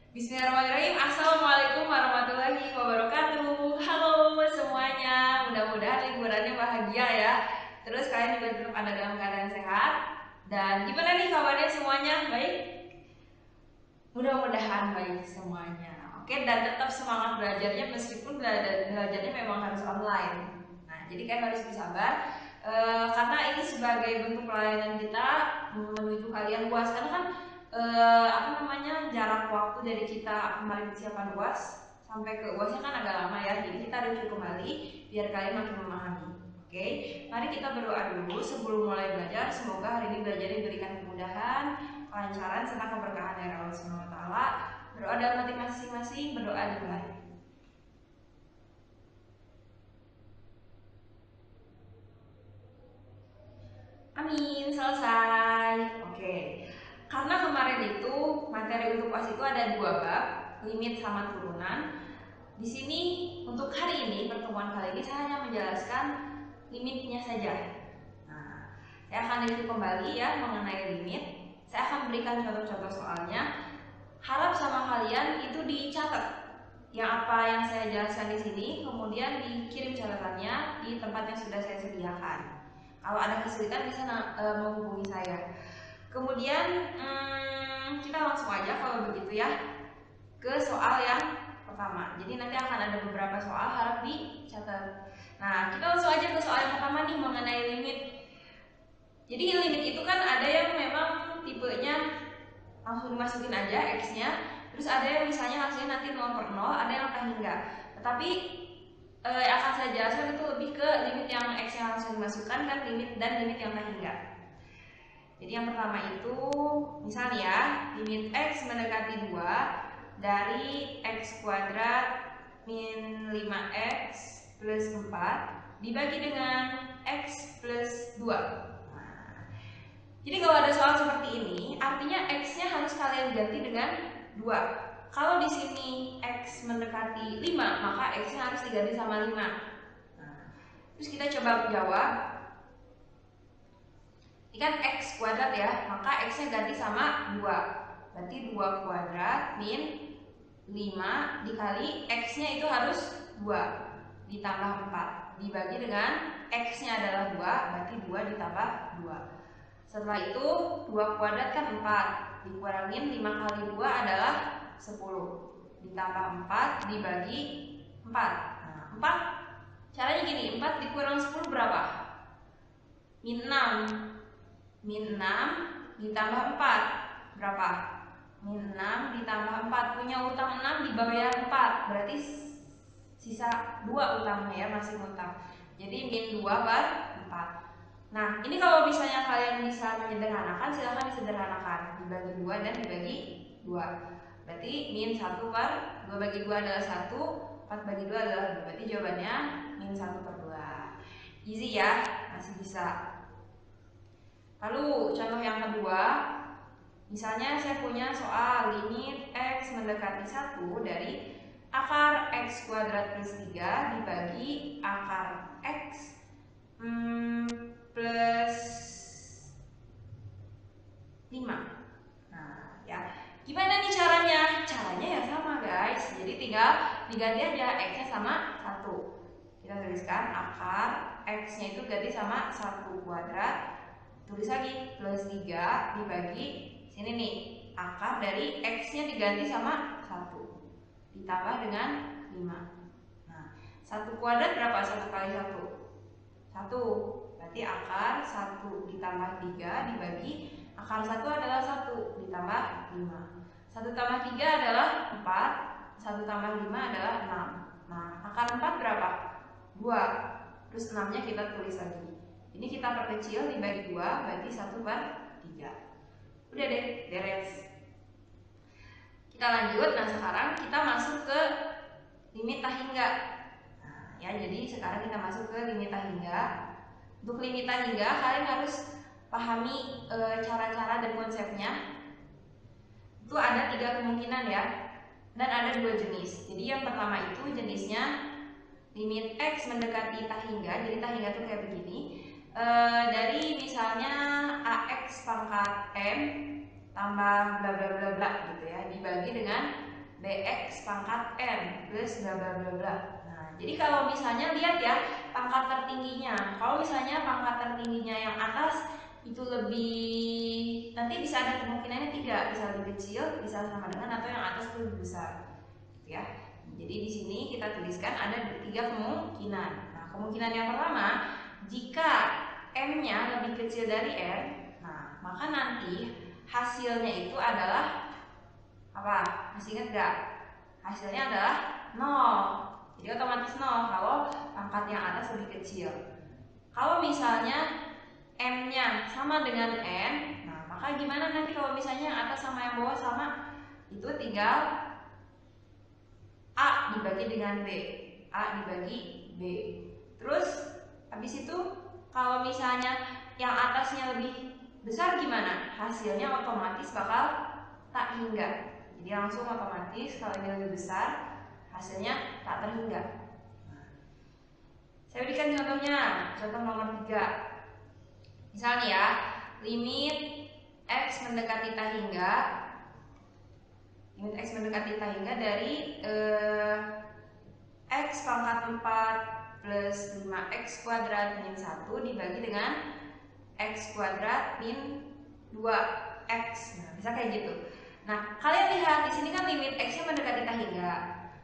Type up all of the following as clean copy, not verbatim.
Bismillahirrahmanirrahim. Assalamualaikum warahmatullahi wabarakatuh. Halo semuanya, mudah-mudahan liburannya bahagia ya. Terus kalian juga tetap ada dalam keadaan sehat. Dan gimana nih kabarnya semuanya? Baik? Mudah-mudahan baik semuanya. Oke, dan tetap semangat belajarnya meskipun belajarnya memang harus online. Nah, jadi kalian harus bersabar. Karena ini sebagai bentuk pelayanan kita menuju kalian UAS, karena kan jarak waktu dari kita kembali persiapan UAS sampai ke UASnya kan agak lama ya, jadi kita review kembali biar kalian makin memahami. Oke, mari kita berdoa dulu sebelum mulai belajar. Semoga hari ini belajar diberikan kemudahan, kelancaran, serta keberkahan dari Allah Subhanahu wa taala. Berdoa dalam hati masing-masing, berdoa dimulai. Amin, selesai. Oke. Karena kemarin itu materi untuk UAS itu ada 2 bab, limit sama turunan. Di sini untuk hari ini, pertemuan kali ini saya hanya menjelaskan limitnya saja. Nah, saya akan review kembali ya mengenai limit. Saya akan berikan contoh-contoh soalnya. Harap sama kalian itu dicatat yang apa yang saya jelaskan di sini, kemudian dikirim catatannya di tempat yang sudah saya sediakan. Kalau ada kesulitan bisa menghubungi saya. Kemudian kita langsung aja kalau begitu ya ke soal yang pertama. Jadi nanti akan ada beberapa soal, harap dicatat. Nah, kita langsung aja ke soal yang pertama nih mengenai limit. Jadi limit itu kan ada yang memang tipenya langsung dimasukin aja X-nya, terus ada yang misalnya hasilnya nanti 0/0, ada yang angka hingga. Tetapi akan saya jelaskan itu lebih ke limit yang X yang langsung dimasukkan kan, limit dan limit yang angka hingga. Jadi yang pertama itu misalnya ya, limit X mendekati 2 dari X kuadrat min 5X plus 4 dibagi dengan X plus 2. Nah, jadi kalau ada soal seperti ini, artinya X-nya harus kalian ganti dengan 2. Kalau di sini X mendekati 5, maka X-nya harus diganti sama 5. Nah, terus kita coba jawab. Ini kan X kuadrat ya, maka X-nya ganti sama 2. Berarti 2 kuadrat min 5 dikali X-nya itu harus 2 ditambah 4 dibagi dengan X-nya adalah 2, berarti 2 ditambah 2. Setelah itu 2 kuadrat kan 4, dikurangin 5 kali 2 adalah 10 ditambah 4 dibagi 4. Nah, 4 caranya gini, 4 dikurang 10 berapa? Min 6. Min 6 ditambah 4 berapa? Min 6 ditambah 4, punya utang 6 dibayar 4, berarti sisa 2 utangnya ya, masih utang. Jadi min 2 per 4. Nah, ini kalau misalnya kalian bisa menyederhanakan, silahkan disederhanakan, dibagi 2 dan dibagi 2. Berarti min 1 per 2 bagi 2 adalah 1, 4 bagi 2 adalah 2. Berarti jawabannya min 1 per 2. Easy ya, masih bisa. Lalu contoh yang kedua, misalnya saya punya soal limit X mendekati 1 dari akar X kuadrat plus 3 dibagi akar X plus 5. Nah ya, gimana nih caranya? Caranya ya sama guys, jadi tinggal diganti aja X nya sama 1. Kita tuliskan akar X nya itu ganti sama 1 kuadrat, tulis lagi plus 3 dibagi sini nih, akar dari X nya diganti sama 1 ditambah dengan 5. Nah, 1 kuadrat berapa? 1 kali 1 1, berarti akar 1 ditambah 3 dibagi akar 1 adalah 1 ditambah 5. 1 tambah 3 adalah 4, 1 tambah 5 adalah 6. Nah, akar 4 berapa? 2, terus 6 nya kita tulis lagi. Ini kita perkecil dibagi 2, berarti 1 per 3. Udah deh, beres. Kita lanjut. Nah, sekarang kita masuk ke limit tak hingga. Nah, ya, jadi sekarang kita masuk ke limit tak hingga. Untuk limit tak hingga, kalian harus pahami cara-cara dan konsepnya. Itu ada 3 kemungkinan ya, dan ada 2 jenis. Jadi yang pertama itu jenisnya limit X mendekati tak hingga. Jadi tak hingga tuh kayak begini. Dari misalnya AX pangkat M tambah bla bla bla bla gitu ya, dibagi dengan bx pangkat n plus bla bla bla bla. Nah, jadi kalau misalnya lihat ya pangkat tertingginya, kalau misalnya pangkat tertingginya yang atas itu lebih, nanti bisa ada kemungkinannya 3, bisa lebih kecil, bisa sama dengan, atau yang atas itu lebih besar, gitu ya. Jadi di sini kita tuliskan ada 3 kemungkinan. Nah, kemungkinan yang pertama, jika m-nya lebih kecil dari n, nah maka nanti hasilnya itu adalah apa? Masih ingat gak? Hasilnya adalah 0. Jadi otomatis 0 kalau pangkat yang atas lebih kecil. Kalau misalnya m-nya sama dengan n, nah maka gimana nanti kalau misalnya yang atas sama yang bawah sama? Itu tinggal A dibagi dengan B, A dibagi B. Terus habis itu kalau misalnya yang atasnya lebih besar gimana? Hasilnya otomatis bakal tak hingga. Jadi langsung otomatis kalau ini lebih besar, hasilnya tak terhingga. Saya berikan contohnya, contoh nomor 3. Misalnya ya, limit x mendekati tak hingga, limit x mendekati tak hingga dari x pangkat 4 plus 5x kuadrat min 1 dibagi dengan x kuadrat min 2x. Nah, bisa kayak gitu. Nah, kalian lihat di sini kan limit x-nya mendekati tak hingga.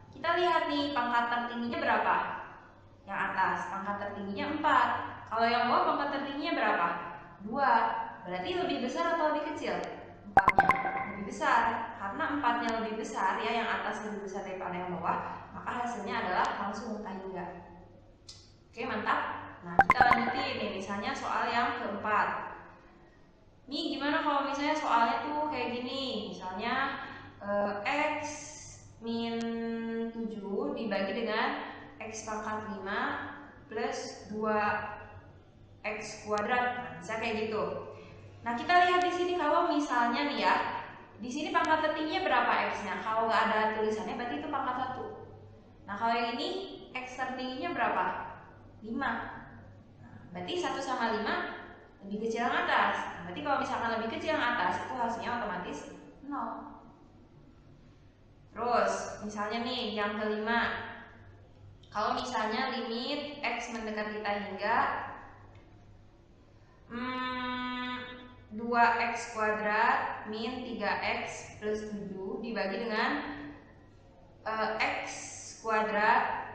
Kita lihat nih pangkat tertingginya berapa? Yang atas pangkat tertingginya 4. Kalau yang bawah pangkat tertingginya berapa? 2. Berarti lebih besar atau lebih kecil? 4-nya lebih besar. Karena 4-nya lebih besar ya, yang atas lebih besar daripada yang bawah, maka hasilnya adalah langsung tak hingga. Oke, mantap. Nah, kita lanjutin nih, misalnya soal yang keempat. Nih gimana kalau misalnya soalnya tuh kayak gini, misalnya x min 7 dibagi dengan x pangkat 5 plus 2x kuadrat. Nah, bisa kayak gitu. Nah, kita lihat di sini kalau misalnya nih ya, di sini pangkat tertingginya berapa x-nya? Kalau nggak ada tulisannya berarti itu pangkat 1. Nah, kalau yang ini x tertingginya berapa? 5. Nah, berarti 1 sama 5 lebih kecil yang atas. Nah, berarti kalau misalkan lebih kecil yang atas, itu hasilnya otomatis 0. Terus, misalnya nih yang kelima, kalau misalnya limit x mendekati tak hingga 2x kuadrat min 3x plus 7 dibagi dengan x kuadrat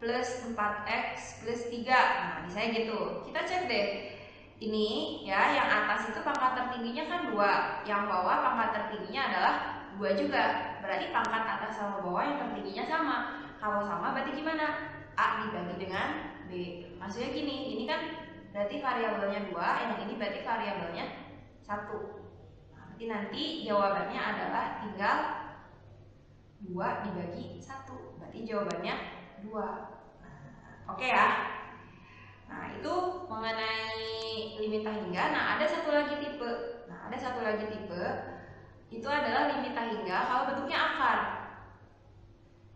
plus 4x plus 3. Nah, misalnya gitu. Kita cek deh. Ini ya, yang atas itu pangkat tertingginya kan 2, yang bawah pangkat tertingginya adalah 2 juga. Berarti pangkat atas sama bawah yang tertingginya sama. Kalau sama berarti gimana? A dibagi dengan B. Maksudnya gini, ini kan berarti variabelnya 2, yang ini berarti variabelnya 1. Nah, berarti nanti jawabannya adalah tinggal 2 dibagi 1. Berarti jawabannya 2. Nah, oke ya. Nah, itu mengenai limit tak hingga. Nah, ada satu lagi tipe. Itu adalah limit tak hingga kalau bentuknya akar.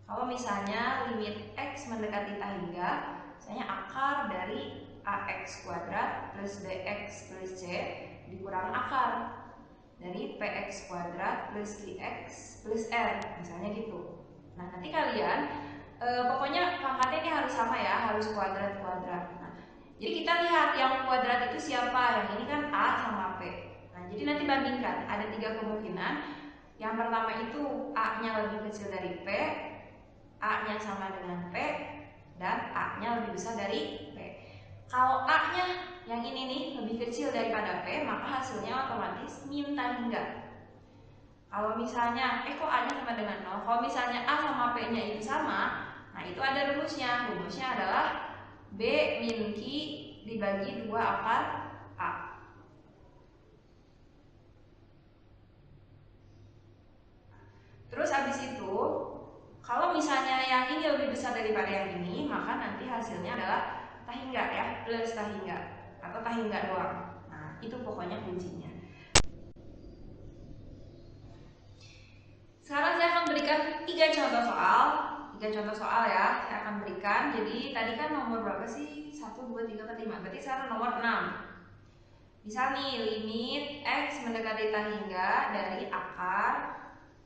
Kalau misalnya limit x mendekati tak hingga, misalnya akar dari ax kuadrat plus bx plus c dikurang akar dari px kuadrat plus qx plus r, misalnya gitu. Nah, nanti kalian pokoknya pangkatnya ini harus sama ya, harus kuadrat-kuadrat. Nah, jadi kita lihat yang kuadrat itu siapa, yang ini kan A sama P. Nah, jadi nanti bandingkan, ada 3 kemungkinan. Yang pertama itu A-nya lebih kecil dari P, A-nya sama dengan P, dan A-nya lebih besar dari P. Kalau A-nya yang ini nih lebih kecil daripada P, maka hasilnya otomatis min tak hingga. Kalau misalnya kok A-nya sama dengan 0, kalau misalnya A sama P-nya itu sama, nah itu ada rumusnya. Rumusnya adalah B min Q dibagi 2 akar A. Terus habis itu, kalau misalnya yang ini lebih besar daripada yang ini, maka nanti hasilnya adalah tak hingga ya, plus tak hingga atau tak hingga doang. Nah, itu pokoknya kuncinya. Sekarang saya akan berikan 3 contoh soal ya, saya akan berikan. Jadi tadi kan nomor berapa sih? 1, 2, 3, 4, 5. Berarti sekarang nomor 6. Misal nih, limit x mendekati tak hingga dari akar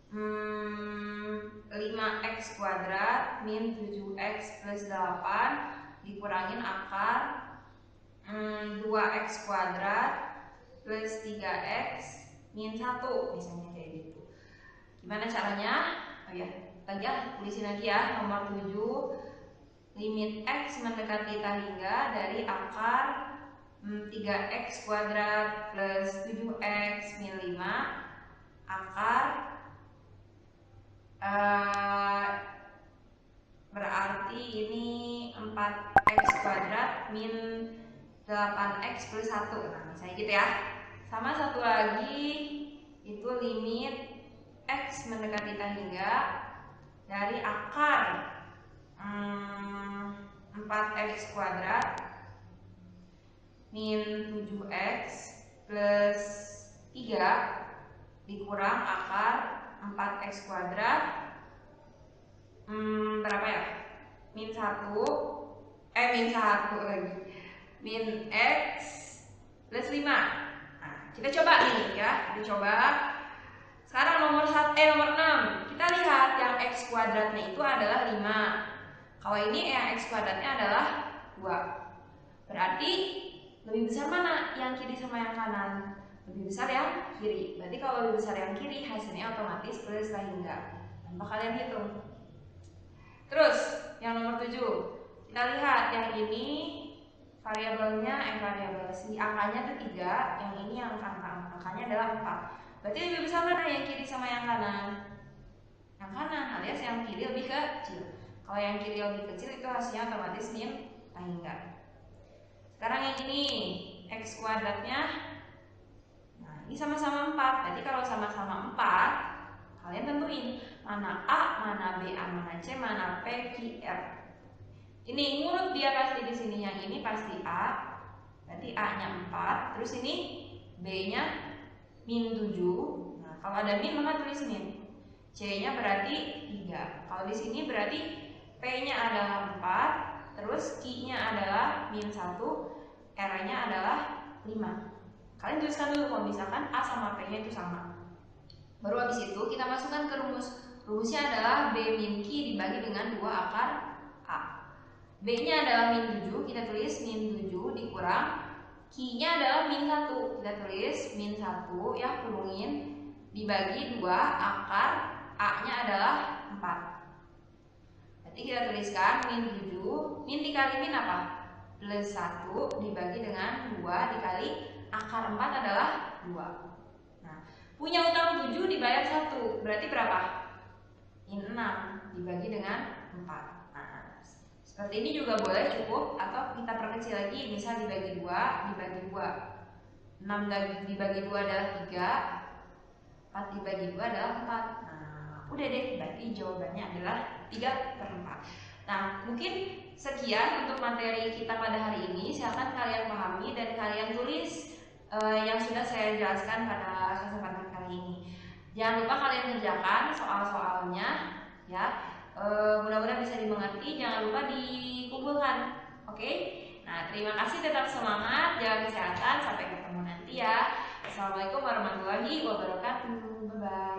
5x kuadrat min 7x plus 8 dikurangin akar 2x kuadrat plus 3x min 1, misalnya kayak gitu. Gimana caranya? Oh ya, lagi ya, tulisin lagi ya, nomor 7, limit x mendekati tak hingga dari akar 3x kuadrat plus 7x min 5 akar berarti ini 4x kuadrat min 8x plus 1. Nah, misalnya gitu ya. Sama satu lagi itu limit x mendekati tak hingga dari akar 4x kuadrat min 7x plus 3 dikurang akar 4x kuadrat berapa ya? Min 1 lagi min x plus 5. Nah, kita coba nih ya, kita coba. Sekarang nomor 6 kita lihat yang x kuadratnya itu adalah 5. Kalau ini yang x kuadratnya adalah 2. Berarti lebih besar mana? Yang kiri sama yang kanan? Lebih besar yang kiri. Berarti kalau lebih besar yang kiri, hasilnya otomatis plus tak hingga. Tanpa kalian hitung. Terus yang nomor 7 kita lihat yang ini variabelnya variabel si angkanya itu 3, yang ini yang angkanya adalah 4. Berarti lebih besar mana yang kiri sama yang kanan? Yang kanan, alias yang kiri lebih kecil. Kalau yang kiri lebih kecil itu hasilnya otomatis min tak hingga. Sekarang yang ini x kuadratnya, nah ini sama-sama 4. Berarti kalau sama-sama 4, kalian tentuin mana A, mana B, mana C, mana P, Q, R. Ini ngurut dia pasti di sini. Yang ini pasti A, berarti A-nya 4. Terus ini B-nya min 7. Nah, kalau ada min maka tulis min. C-nya berarti 3. Kalau di sini berarti P-nya adalah 4, terus Q-nya adalah min 1, R-nya adalah 5. Kalian tuliskan dulu kalau misalkan A sama P-nya itu sama. Baru habis itu kita masukkan ke rumus. Rumusnya adalah B min Q dibagi dengan 2 akar A. B-nya adalah min 7, kita tulis min 7 dikurang Q-nya adalah min 1, kita tulis min 1 ya, kurungin dibagi 2 akar A-nya adalah 4. Berarti kita tuliskan min 7, min dikali min apa? Plus 1 dibagi dengan 2 dikali akar 4 adalah 2. Nah, punya utang 7 dibayar 1, berarti berapa? Min 6 dibagi dengan 4. Seperti ini juga boleh cukup, atau kita perkecil lagi, misal dibagi 2 dibagi 2. 6 dibagi 2 adalah 3, 4 dibagi 2 adalah 4. Nah, udah deh, berarti jawabannya adalah 3/4. Nah, mungkin sekian untuk materi kita pada hari ini. Silahkan kalian pahami dan kalian tulis yang sudah saya jelaskan pada kesempatan kali ini. Jangan lupa kalian kerjakan soal-soalnya ya. Mudah-mudahan bisa dimengerti. Jangan lupa dikumpulkan. Oke? Nah, terima kasih, tetap semangat, jaga kesehatan, sampai ketemu nanti ya. Assalamualaikum warahmatullahi wabarakatuh. Bye bye.